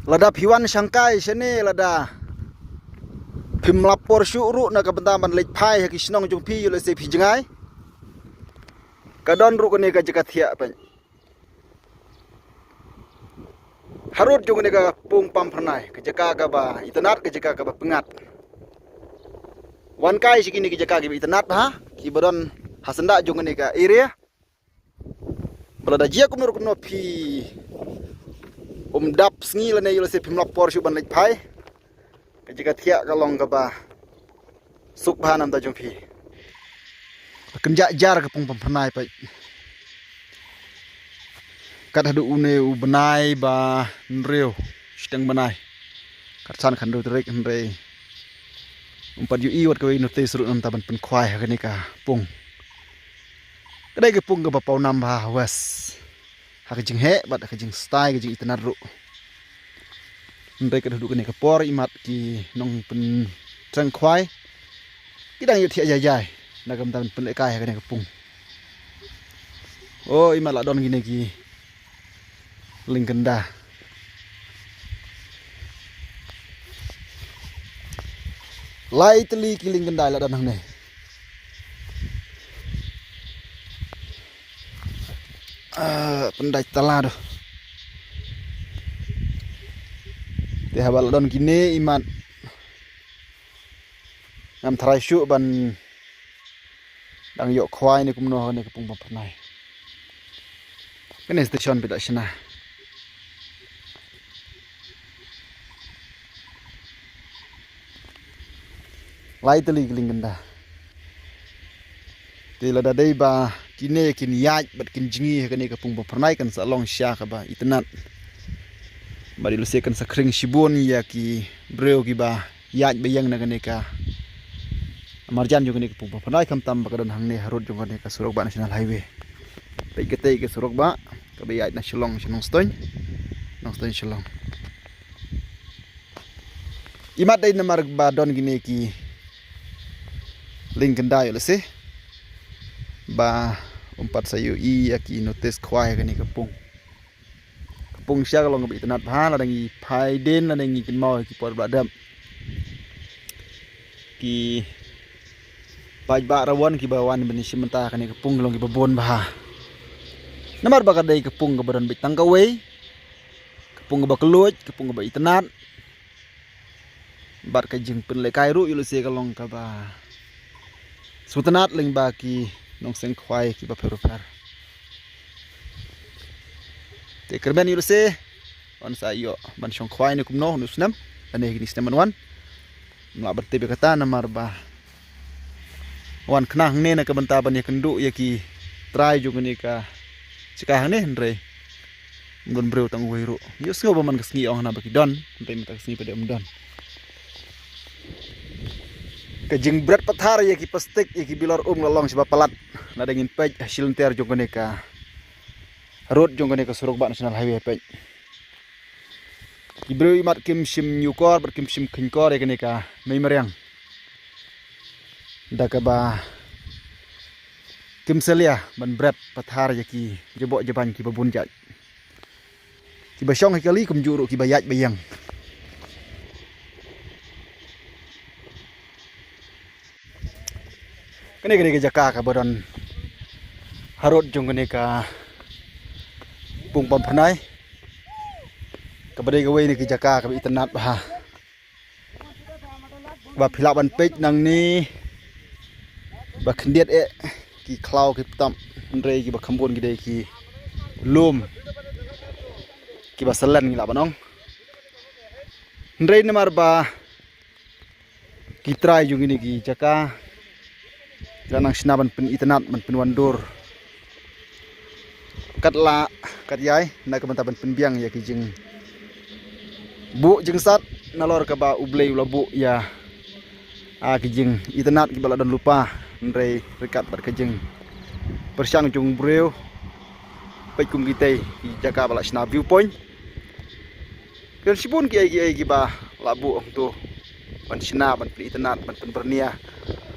lada piwan Shanghai sini lada pim lapor syuru na kabentaman lej pai haki snong jung pi yule se pi jengai kadon ru kene ka jekat hiak pen harut jung ne ka pung pam pernai ke jeka ka ba itanat ke jeka ka ba pengat wan kai sikini ke jeka ki itanat ha ki badon hasanda jung ne ka area balada jia kumur kuno pi dap sngi lane yule se pim lapor syu ban lej pai ke jeka thiak ka long ka ba suk bhanam ta jung pi kenjak jar ke pung pam pernai pai kat hadu une u benai ba nreu steng benai kat san khan do trek nre umpat yu i wat ka no te sru nam ta ban pen khwai ka ni ka pung kadai ke pung ka ba pau nam ba was ha ka jing he bat ka jing style ka jing itana ru nre ka hadu ka ni ka por imat ki nong pen trang khwai kidang yu thia jai na kam ta pen le kai ka ni ka pung oh imat la don gini ki ling kenda lightly kiling kenda la danang ne pendai tala do te habal don kini iman ngam thrai syu ban dang yo khwai ni kumno ne kapung pa pernai kene station pita sina lightly kiling kenda te la da dei ba kine kin yaj bat kin jingi kene kapung pa pernai kan sa long sya ka ba itanat bari lu se kan sa kring shibun ya ki breu ki ba yaj bayang na kene ka marjan jo kene kapung pa pernai kam tam ba kadon hang ne harut jo kene ka surok ba national highway pai kete ke surok ba ka ba yaj na shlong ston shlong imat dai na marg ba don gine ki ling kendai le se ba umpat sayu i aki notice khwai kani kapung sya kalong bi tanat bha la dangi phai den la dangi kin mau ki por bladam ki paj ba rawan ki bawan bani simenta kani kapung long ki babon bha namar ba kadai kapung ka badan bi tangkawe kapung ba keluj kapung ba itanat bat ka jing pen le kai ru yulu se kalong ka ba sutanat ling ba ki nong seng khwai ki ba ferufar te kerben yulu se on sa yo ban shong khwai ni kumno nu snam ane ni snam wan ma bat te be kata namar ba wan knah ne na ka banta ban ya kendu ya ki try ju ni ka sika ne nre ngon breu tang wiru yo sko ba man ka sngi ong na ba ki don te mata sngi pa de don ke jing berat pathar ya ki plastik ya ki bilor lalong sebab pelat na dengin pej hasil ter jong kene ka road jong kene ka surok ba national highway pej ki breu imat kim sim nyukor ber kim sim khinkor ya kene ka mei meriang da ka ba kim selia ban berat pathar ya ki jebok jeban ki babun jat ki ba syong kali kum juru ki bayat bayang kene ke jaka ka badan harut jong kene ka pung pam pernai ka badai gawe ni ke jaka ka itanat ba ba phila ban pej nang ni ba khndiet e ki klau ki tam nre ki ba khambon ki dei ki lum ki ba salan ni la banong nre namar ba ki try jong ni ki jaka janang sinaban pen itanat man pen wandur katla kat yai na ka bantaban pen biang ya ki jing bu jing sat nalor ka ba ublei ula bu ya a ki jing itanat ki bala don lupa nrei rekat bar ka jing persyang jung breu pai kum kitei ki jaka bala sna viewpoint dan sibun ki ba labu tu ban sina ban pen itanat ban pen bernia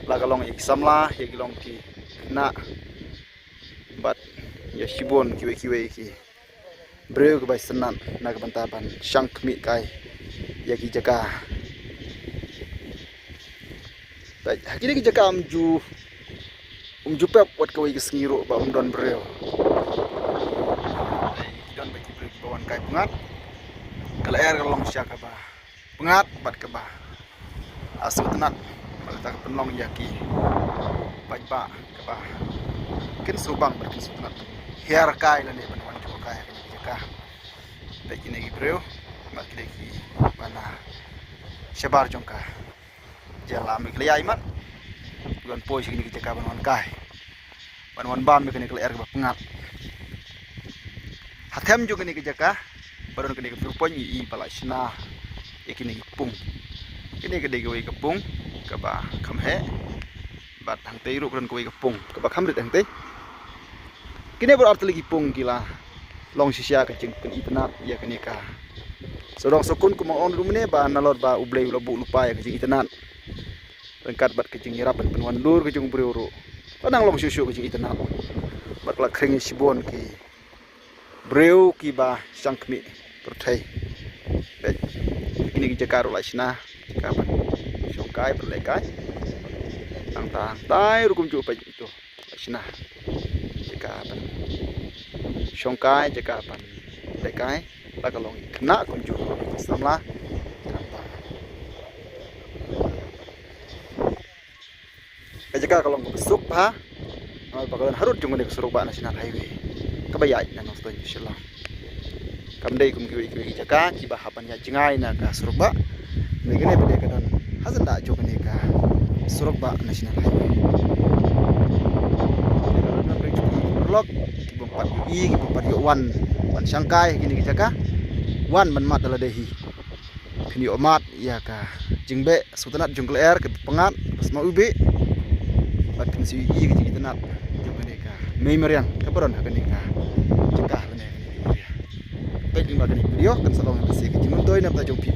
la kalong ik samla ya gilong ki na bat ya shibon kiwe ki breu ke bai senan na ke bantaban syang kemi kai ya ki jaka baik hakini ki jaka umju pep wat ke ke sengiro ba don breu don bagi breu bawan kai pengat kalau air kalau syak ba pengat bat ke ba asu tenat tak penong yaki baik ba ke ba kin subang berkin tenat hiar kai la ne ban kai jaka baik ini breu mak ki mana syabar jongka jalan mi kelai mat tuan poi sini kita kaban wan kai ban bam mi kene keler ba pengat hatem juga ni kejaka baron kene ke pon i pala sina ikini pung kini ke dege ke pung ke ba kham he bat hang tei ru ron ke pung ke ba kham rit hang tei kini berarti lagi pung gila long sisia ke jeng pen itnat ya kene ka sodong sokun ku mon rumne ba nalor ba ublei lobu lupa ya ke jeng itnat rengkat bat ke jeng irap pen wan lur ke jeng breu padang long susu ke jeng itnat bat la kring sibon ki breu ki ba sangkmi pertai bet ini ki jakaro la sina kapan songkai perlekai tang tai rukum ju pa itu la sina jakapan songkai jakapan lekai la kalong kena kum ju samla kajaka kalong besuk pa bakalan harut jung nek suruk ba national highway kabayai na nosto insyaallah kamdei kum kiwi jaka ki ba hapan ya jingai na ka suruk ba negene bede ka don hazan da jog ne ka suruk ba national highway na bridge blok ki bompat yu ki bompat yu wan sangkai gini ki jaka wan man mat dala dehi kini omat ya ka jingbe sultanat jungle air ke pengat pasma ubi bat pinsi ki tenat memorian kabaron hakani ka cekah lene baik lima kali video kan salong masih kejimun toy na ta jong pi